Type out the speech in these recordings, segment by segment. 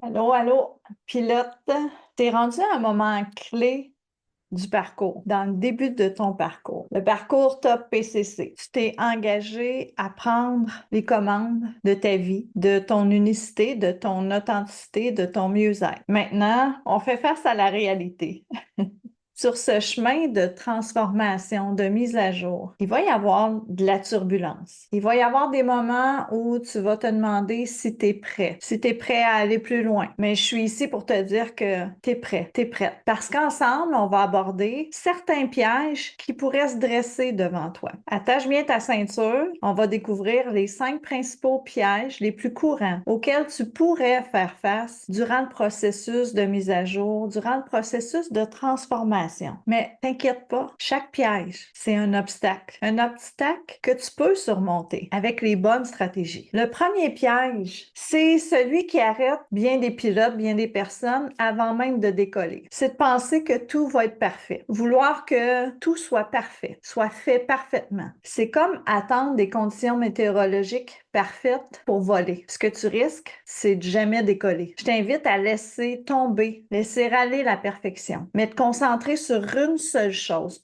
Allô, allô, pilote. T'es rendu à un moment clé du parcours, dans le début de ton parcours, le parcours Top PCC. Tu t'es engagé à prendre les commandes de ta vie, de ton unicité, de ton authenticité, de ton mieux-être. Maintenant, on fait face à la réalité. Sur ce chemin de transformation, de mise à jour, il va y avoir de la turbulence. Il va y avoir des moments où tu vas te demander si tu es prêt, si tu es prêt à aller plus loin. Mais je suis ici pour te dire que tu es prêt, tu es prête. Parce qu'ensemble, on va aborder certains pièges qui pourraient se dresser devant toi. Attache bien ta ceinture. On va découvrir les 5 principaux pièges les plus courants auxquels tu pourrais faire face durant le processus de mise à jour, durant le processus de transformation. Mais t'inquiète pas, chaque piège, c'est un obstacle. Un obstacle que tu peux surmonter avec les bonnes stratégies. Le premier piège, c'est celui qui arrête bien des pilotes, bien des personnes avant même de décoller. C'est de penser que tout va être parfait. Vouloir que tout soit parfait, soit fait parfaitement. C'est comme attendre des conditions météorologiques parfaites pour voler. Ce que tu risques, c'est de jamais décoller. Je t'invite à laisser tomber, laisser aller la perfection, mais te concentrer sur une seule chose,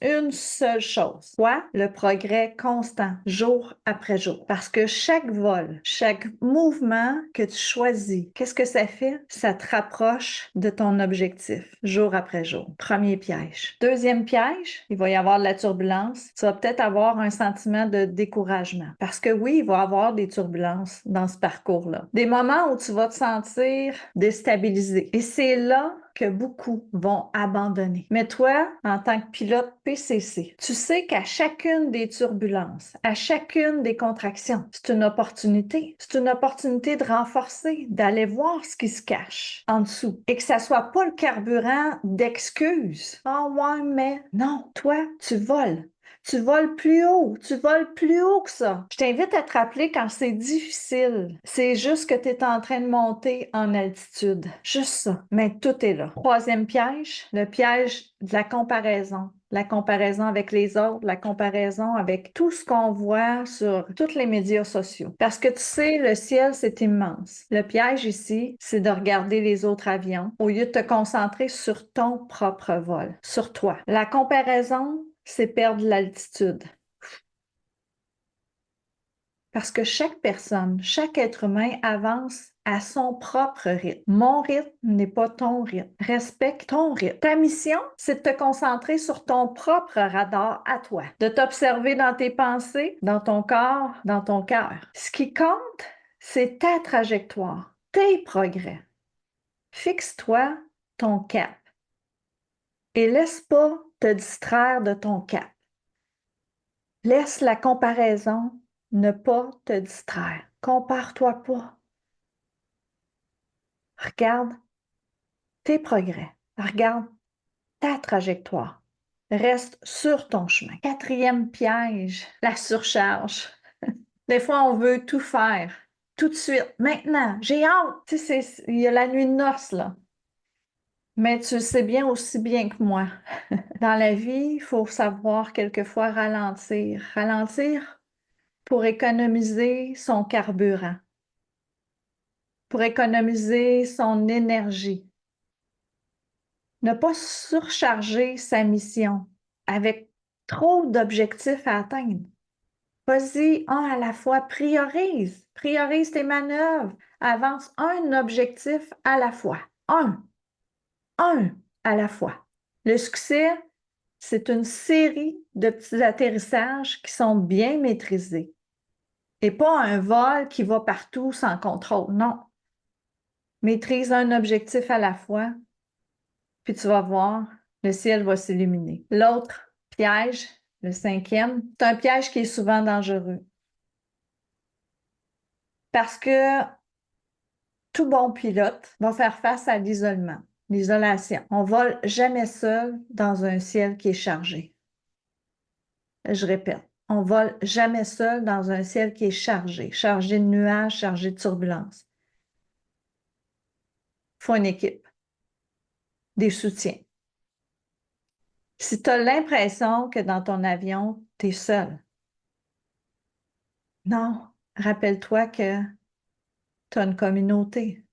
quoi? Le progrès constant, jour après jour. Parce que chaque vol, chaque mouvement que tu choisis, qu'est-ce que ça fait? Ça te rapproche de ton objectif, jour après jour. Premier piège. Deuxième piège, il va y avoir de la turbulence. Tu vas peut-être avoir un sentiment de découragement. Parce que oui, il va y avoir des turbulences dans ce parcours-là. Des moments où tu vas te sentir déstabilisé. Et c'est là que beaucoup vont abandonner. Mais toi, en tant que pilote PCC, tu sais qu'à chacune des turbulences, à chacune des contractions, c'est une opportunité. C'est une opportunité de renforcer, d'aller voir ce qui se cache en dessous. Et que ça soit pas le carburant d'excuses. Ah ouais, mais non, toi, tu voles. Tu voles plus haut, tu voles plus haut que ça. Je t'invite à te rappeler quand c'est difficile. C'est juste que tu es en train de monter en altitude. Juste ça. Mais tout est là. Troisième piège, le piège de la comparaison. La comparaison avec les autres, la comparaison avec tout ce qu'on voit sur tous les médias sociaux. Parce que tu sais, le ciel, c'est immense. Le piège ici, c'est de regarder les autres avions au lieu de te concentrer sur ton propre vol, sur toi. La comparaison, c'est perdre l'altitude. Parce que chaque personne, chaque être humain avance à son propre rythme. Mon rythme n'est pas ton rythme. Respecte ton rythme. Ta mission, c'est de te concentrer sur ton propre radar à toi, de t'observer dans tes pensées, dans ton corps, dans ton cœur. Ce qui compte, c'est ta trajectoire, tes progrès. Fixe-toi ton cap et laisse pas te distraire de ton cap. Laisse la comparaison ne pas te distraire. Compare-toi pas. Regarde tes progrès. Regarde ta trajectoire. Reste sur ton chemin. Quatrième piège, la surcharge. Des fois, on veut tout faire, tout de suite, maintenant. J'ai hâte. Tu sais, il y a la nuit de noces, là. Mais tu le sais bien aussi bien que moi. Dans la vie, il faut savoir quelquefois ralentir. Ralentir pour économiser son carburant, pour économiser son énergie. Ne pas surcharger sa mission avec trop d'objectifs à atteindre. Vas-y, un à la fois, priorise. Priorise tes manœuvres. Avance un objectif à la fois. Un à la fois. Le succès, c'est une série de petits atterrissages qui sont bien maîtrisés et pas un vol qui va partout sans contrôle. Non. Maîtrise un objectif à la fois, puis tu vas voir, le ciel va s'illuminer. L'autre piège, le cinquième, c'est un piège qui est souvent dangereux. Parce que tout bon pilote va faire face à l'isolement, l'isolation. On vole jamais seul dans un ciel qui est chargé. Je répète, on vole jamais seul dans un ciel qui est chargé, chargé de nuages, chargé de turbulences. Il faut une équipe, des soutiens. Si tu as l'impression que dans ton avion, tu es seul, non, rappelle-toi que tu as une communauté.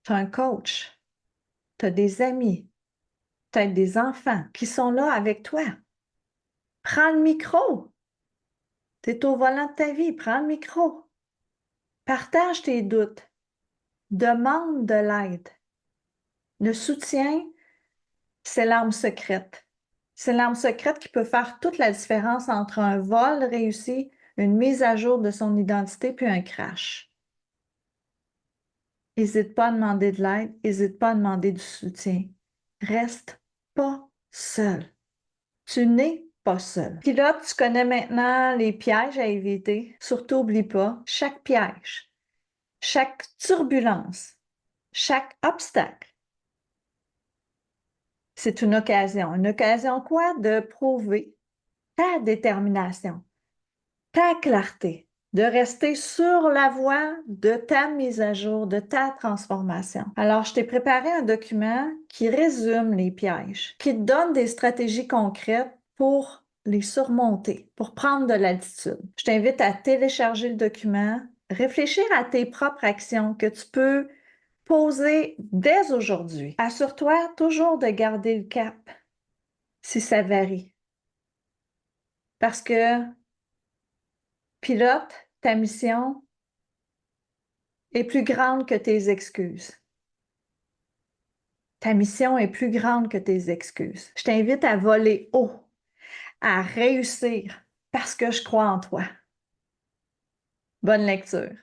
tu as un coach, tu as des amis, peut-être des enfants qui sont là avec toi. Prends le micro. Tu es au volant de ta vie, prends le micro. Partage tes doutes. Demande de l'aide. Le soutien, c'est l'arme secrète. C'est l'arme secrète qui peut faire toute la différence entre un vol réussi, une mise à jour de son identité, puis un crash. N'hésite pas à demander de l'aide, n'hésite pas à demander du soutien. Reste pas seul. Tu n'es pas seul. Puis là, tu connais maintenant les pièges à éviter. Surtout, n'oublie pas, chaque piège, chaque turbulence, chaque obstacle, c'est une occasion. Une occasion quoi? De prouver ta détermination, ta clarté, de rester sur la voie de ta mise à jour, de ta transformation. Alors, je t'ai préparé un document qui résume les pièges, qui te donne des stratégies concrètes pour les surmonter, pour prendre de l'altitude. Je t'invite à télécharger le document, réfléchir à tes propres actions que tu peux poser dès aujourd'hui. Assure-toi toujours de garder le cap si ça varie. Parce que pilote, ta mission est plus grande que tes excuses. Ta mission est plus grande que tes excuses. Je t'invite à voler haut, à réussir parce que je crois en toi. Bonne lecture.